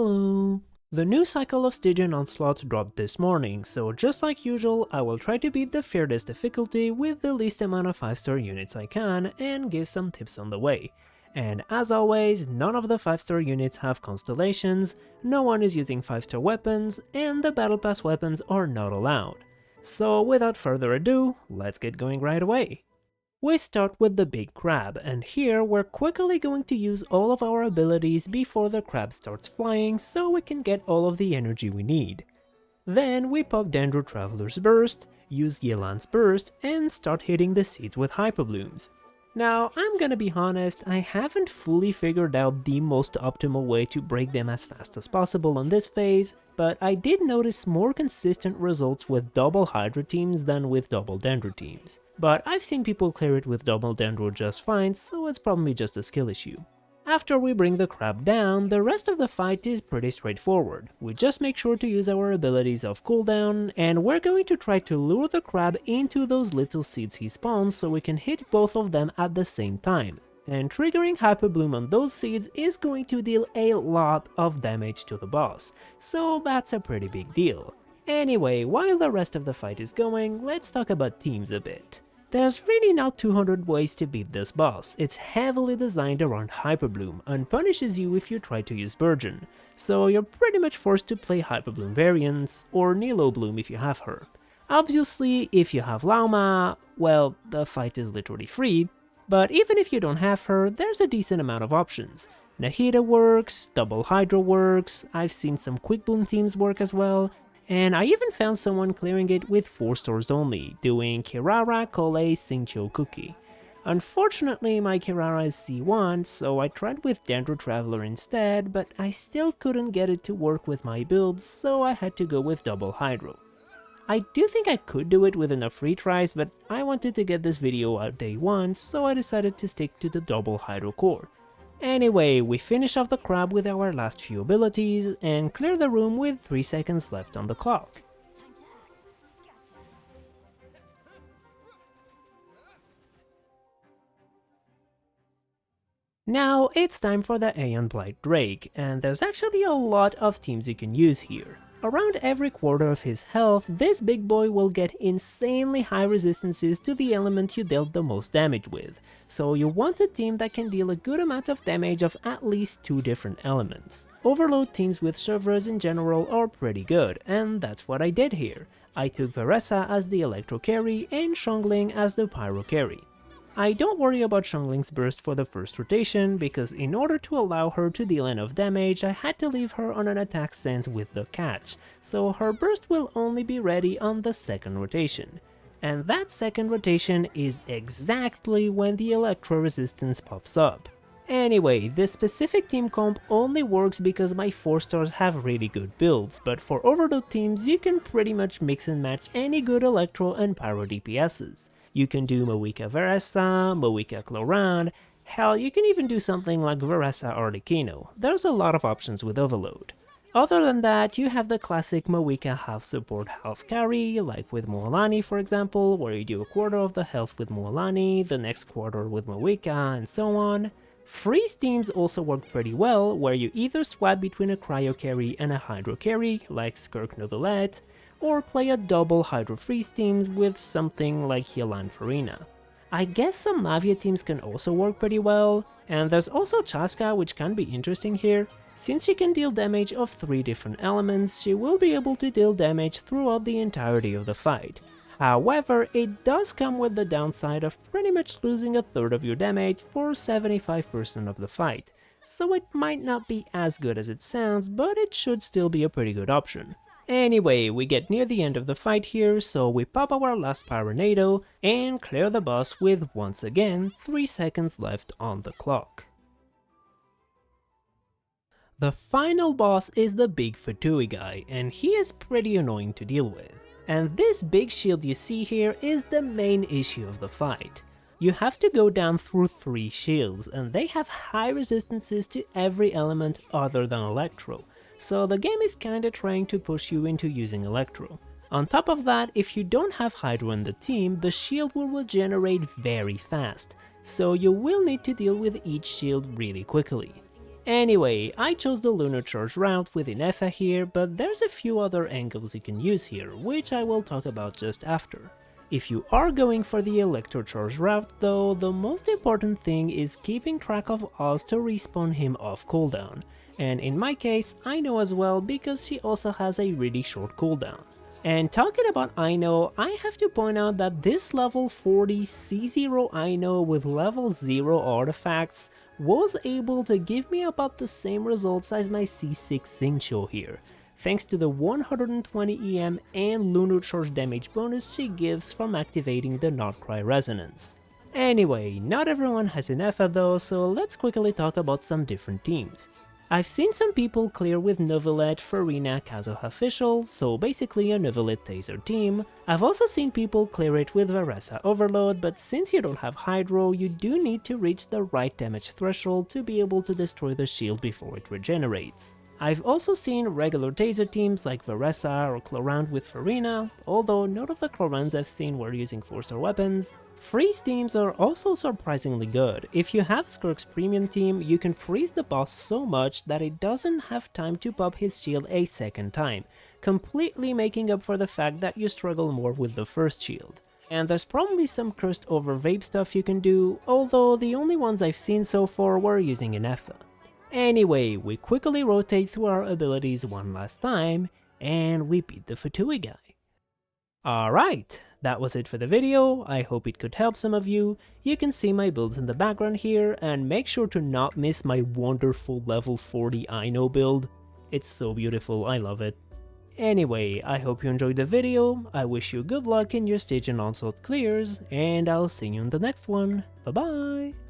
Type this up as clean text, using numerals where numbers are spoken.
Hello! The new cycle of Stygian Onslaught dropped this morning, so just like usual, I will try to beat the fairest difficulty with the least amount of 5-star units I can and give some tips on the way. And as always, none of the 5-star units have constellations, no one is using 5-star weapons, and the Battle Pass weapons are not allowed. So without further ado, let's get going right away. We start with the big crab, and here we're quickly going to use all of our abilities before the crab starts flying so we can get all of the energy we need. Then we pop Dendro Traveler's Burst, use Yelan's Burst, and start hitting the seeds with Hyperblooms. Now, I'm gonna be honest, I haven't fully figured out the most optimal way to break them as fast as possible on this phase, but I did notice more consistent results with double Hydra teams than with double Dendro teams. But I've seen people clear it with double Dendro just fine, so it's probably just a skill issue. After we bring the crab down, the rest of the fight is pretty straightforward. We just make sure to use our abilities off cooldown, and we're going to try to lure the crab into those little seeds he spawns so we can hit both of them at the same time. And triggering Hyper Bloom on those seeds is going to deal a lot of damage to the boss, so that's a pretty big deal. Anyway, while the rest of the fight is going, let's talk about teams a bit. There's really not 200 ways to beat this boss. It's heavily designed around Hyperbloom and punishes you if you try to use Burgeon, so you're pretty much forced to play Hyperbloom variants, or Nilo Bloom if you have her. Obviously, if you have Lauma, well, the fight is literally free, but even if you don't have her, there's a decent amount of options. Nahida works, Double Hydra works, I've seen some Quick Bloom teams work as well, and I even found someone clearing it with 4 stars only, doing Kirara, Kole, Sincho, Cookie. Unfortunately, my Kirara is C1, so I tried with Dendro Traveler instead, but I still couldn't get it to work with my builds, so I had to go with Double Hydro. I do think I could do it with enough retries, but I wanted to get this video out day 1, so I decided to stick to the Double Hydro core. Anyway, we finish off the crab with our last few abilities, and clear the room with 3 seconds left on the clock. Now it's time for the Aeon Blight Drake, and there's actually a lot of teams you can use here. Around every quarter of his health, this big boy will get insanely high resistances to the element you dealt the most damage with, so you want a team that can deal a good amount of damage of at least 2 different elements. Overload teams with Chevres in general are pretty good, and that's what I did here. I took Veressa as the Electro carry and Xiongling as the Pyro carry. I don't worry about Xiangling's burst for the first rotation, because in order to allow her to deal enough damage, I had to leave her on an attack stance with the catch, so her burst will only be ready on the second rotation. And that second rotation is exactly when the Electro resistance pops up. Anyway, this specific team comp only works because my 4 stars have really good builds, but for overload teams you can pretty much mix and match any good Electro and Pyro DPSs. You can do Moika Veressa, Moika Clorand, hell, you can even do something like Veressa Arlecchino. There's a lot of options with Overload. Other than that, you have the classic Moika half support half carry, like with Mualani for example, where you do a quarter of the health with Mualani, the next quarter with Moika, and so on. Freeze teams also work pretty well, where you either swap between a Cryo carry and a Hydro carry, like Skirk Novelette, or play a double Hydro Freeze teams with something like Yelan Farina. I guess some Navia teams can also work pretty well, and there's also Chaska, which can be interesting here. Since she can deal damage of 3 different elements, she will be able to deal damage throughout the entirety of the fight. However, it does come with the downside of pretty much losing a third of your damage for 75% of the fight, so it might not be as good as it sounds, but it should still be a pretty good option. Anyway, we get near the end of the fight here, so we pop our last Pyronado and clear the boss with, once again, 3 seconds left on the clock. The final boss is the big Fatui guy, and he is pretty annoying to deal with. And this big shield you see here is the main issue of the fight. You have to go down through 3 shields, and they have high resistances to every element other than Electro. So the game is kinda trying to push you into using Electro. On top of that, if you don't have Hydro in the team, the shield will regenerate very fast, so you will need to deal with each shield really quickly. Anyway, I chose the Lunar Charge route with Ineffa here, but there's a few other angles you can use here, which I will talk about just after. If you are going for the Electro Charge route though, the most important thing is keeping track of Oz to respawn him off cooldown, and in my case I know as well because she also has a really short cooldown. And talking about Ino, I have to point out that this level 40 C0 Ino with level 0 artifacts was able to give me about the same results as my C6 Xingqiu here, thanks to the 120 EM and Lunar Charge damage bonus she gives from activating the Notcry Resonance. Anyway, not everyone has an Effa though, so let's quickly talk about some different teams. I've seen some people clear with Novelet, Farina, Kazuha Official, so basically a Novelet Taser team. I've also seen people clear it with Varesa Overload, but since you don't have Hydro, you do need to reach the right damage threshold to be able to destroy the shield before it regenerates. I've also seen regular Taser teams like Varesa or Clorand with Farina, although none of the Clorands I've seen were using 4-star weapons. Freeze teams are also surprisingly good. If you have Skirk's premium team, you can freeze the boss so much that it doesn't have time to pop his shield a second time, completely making up for the fact that you struggle more with the first shield. And there's probably some cursed over vape stuff you can do, although the only ones I've seen so far were using an Effa. Anyway, we quickly rotate through our abilities one last time, and we beat the Fatui guy. Alright, that was it for the video. I hope it could help some of you. You can see my builds in the background here, and make sure to not miss my wonderful level 40 Ino build. It's so beautiful, I love it. Anyway, I hope you enjoyed the video. I wish you good luck in your Stygian Onslaught clears, and I'll see you in the next one. Bye bye!